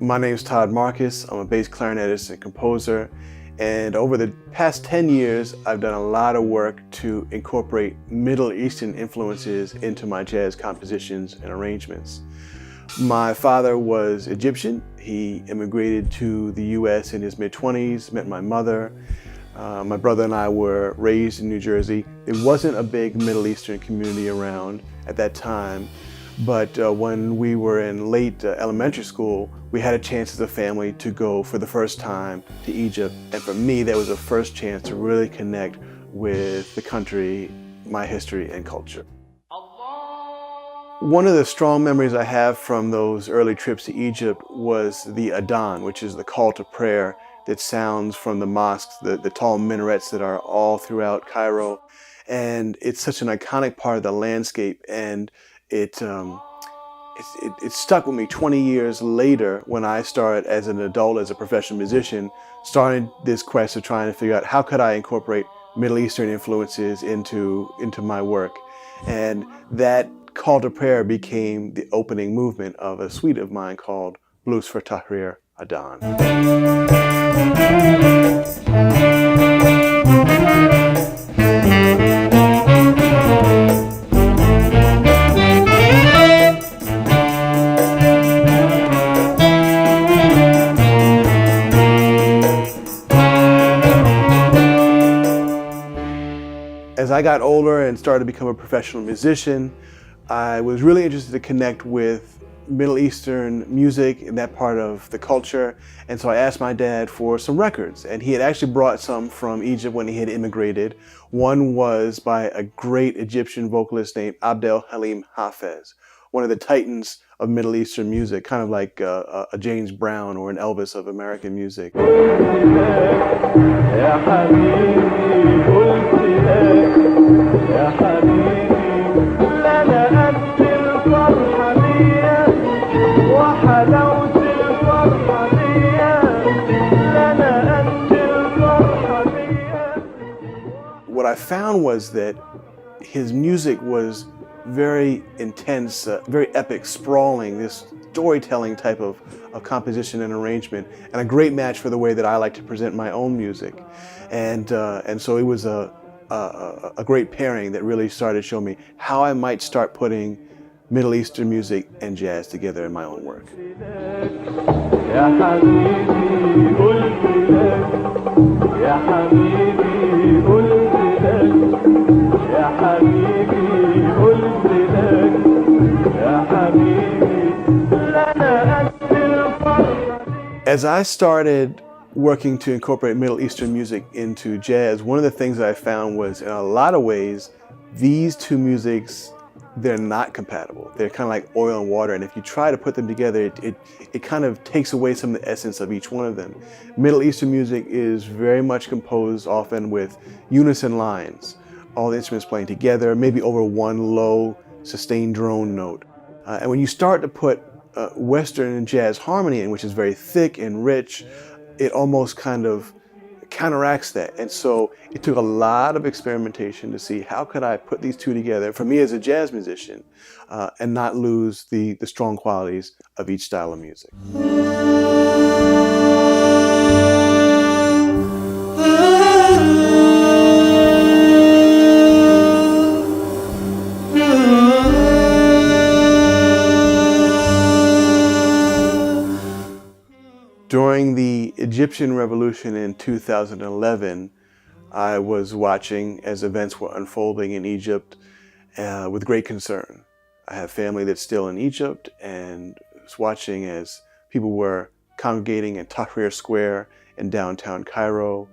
My name is Todd Marcus. I'm a bass clarinetist and composer. And over the past 10 years, I've done a lot of work to incorporate Middle Eastern influences into my jazz compositions and arrangements. My father was Egyptian. He immigrated to the US in his mid-20s, met my mother. My brother and I were raised in New Jersey. There wasn't a big Middle Eastern community around at that time, but when we were in late elementary school, we had a chance as a family to go for the first time to Egypt. And for me, that was the first chance to really connect with the country, my history and culture. One of the strong memories I have from those early trips to Egypt was the Adhan, which is the call to prayer that sounds from the mosques, the tall minarets that are all throughout Cairo. And it's such an iconic part of the landscape, and it stuck with me 20 years later when I started as an adult, as a professional musician, started this quest of trying to figure out how could I incorporate Middle Eastern influences into my work. And that call to prayer became the opening movement of a suite of mine called Blues for Tahrir Adhan. As I got older and started to become a professional musician, I was really interested to connect with Middle Eastern music and that part of the culture. And so I asked my dad for some records, and he had actually brought some from Egypt when he had immigrated. One was by a great Egyptian vocalist named Abdel Halim Hafez, one of the titans of Middle Eastern music, kind of like a James Brown or an Elvis of American music. What I found was that his music was very intense, very epic, sprawling, this storytelling type of composition and arrangement, and a great match for the way that I like to present my own music. And so it was a great pairing that really started to show me how I might start putting Middle Eastern music and jazz together in my own work. As I started working to incorporate Middle Eastern music into jazz, one of the things that I found was, in a lot of ways, these two musics, they're not compatible. They're kind of like oil and water, and if you try to put them together, it kind of takes away some of the essence of each one of them. Middle Eastern music is very much composed often with unison lines, all the instruments playing together, maybe over one low sustained drone note. And when you start to put Western and jazz harmony in, which is very thick and rich, it almost kind of counteracts that. And so it took a lot of experimentation to see how could I put these two together for me as a jazz musician and not lose the strong qualities of each style of music. During the Egyptian Revolution in 2011, I was watching as events were unfolding in Egypt with great concern. I have family that's still in Egypt, and was watching as people were congregating in Tahrir Square in downtown Cairo.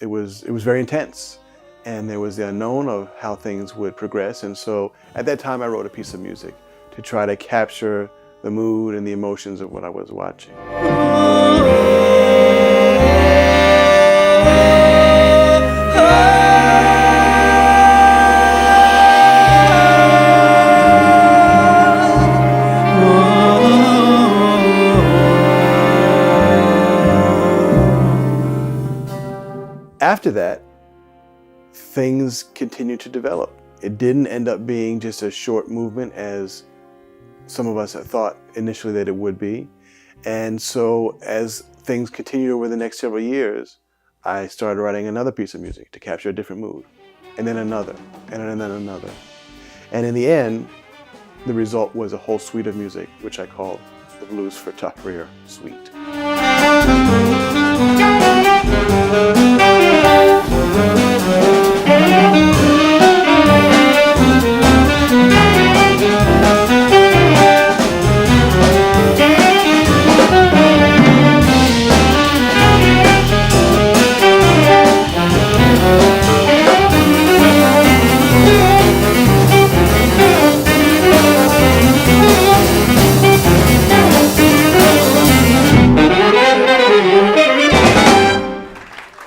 It was very intense, and there was the unknown of how things would progress. And so at that time, I wrote a piece of music to try to capture the mood and the emotions of what I was watching. After that, things continued to develop. It didn't end up being just a short movement as some of us had thought initially that it would be. And so as things continued over the next several years, I started writing another piece of music to capture a different mood, and then another, and then another. And in the end, the result was a whole suite of music, which I called the Blues for Tough Rear Suite.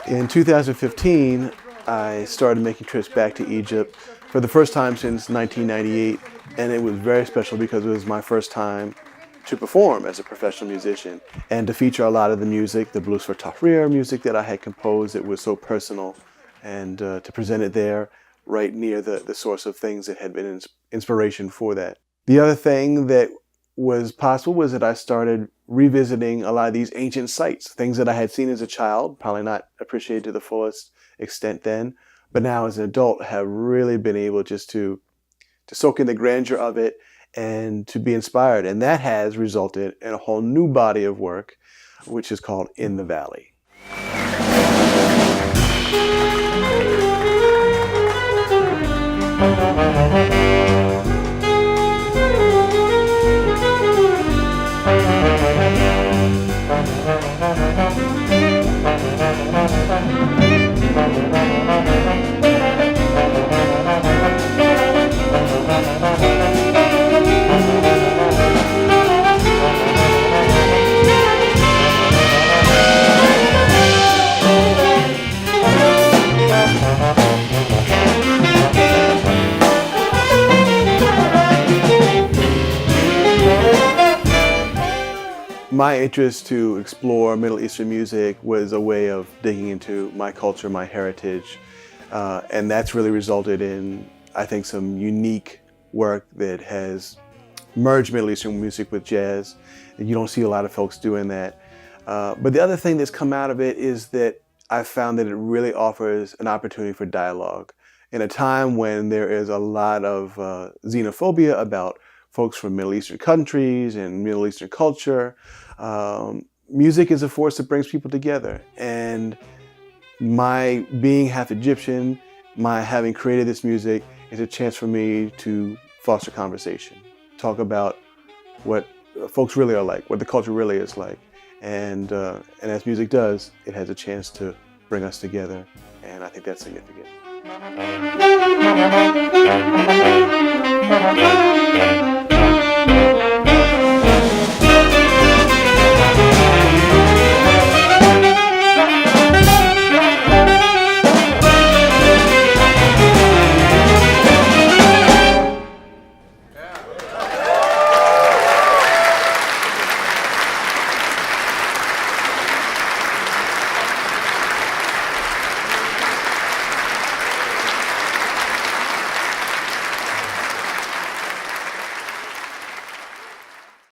In 2015, I started making trips back to Egypt for the first time since 1998, and it was very special because it was my first time to perform as a professional musician and to feature a lot of the music, the Blues for Tahrir music that I had composed. It was so personal, and to present it there right near the source of things that had been inspiration for that. The other thing that was possible was that I started revisiting a lot of these ancient sites, things that I had seen as a child, probably not appreciated to the fullest extent then, but now as an adult have really been able just to soak in the grandeur of it and to be inspired. And that has resulted in a whole new body of work, which is called In the Valley. My interest to explore Middle Eastern music was a way of digging into my culture, my heritage, and that's really resulted in, I think, some unique work that has merged Middle Eastern music with jazz. You don't see a lot of folks doing that. But the other thing that's come out of it is that I've found that it really offers an opportunity for dialogue. In a time when there is a lot of xenophobia about folks from Middle Eastern countries and Middle Eastern culture, music is a force that brings people together. And my being half Egyptian, my having created this music is a chance for me to foster conversation, talk about what folks really are like, what the culture really is like. And as music does, it has a chance to bring us together. And I think that's significant.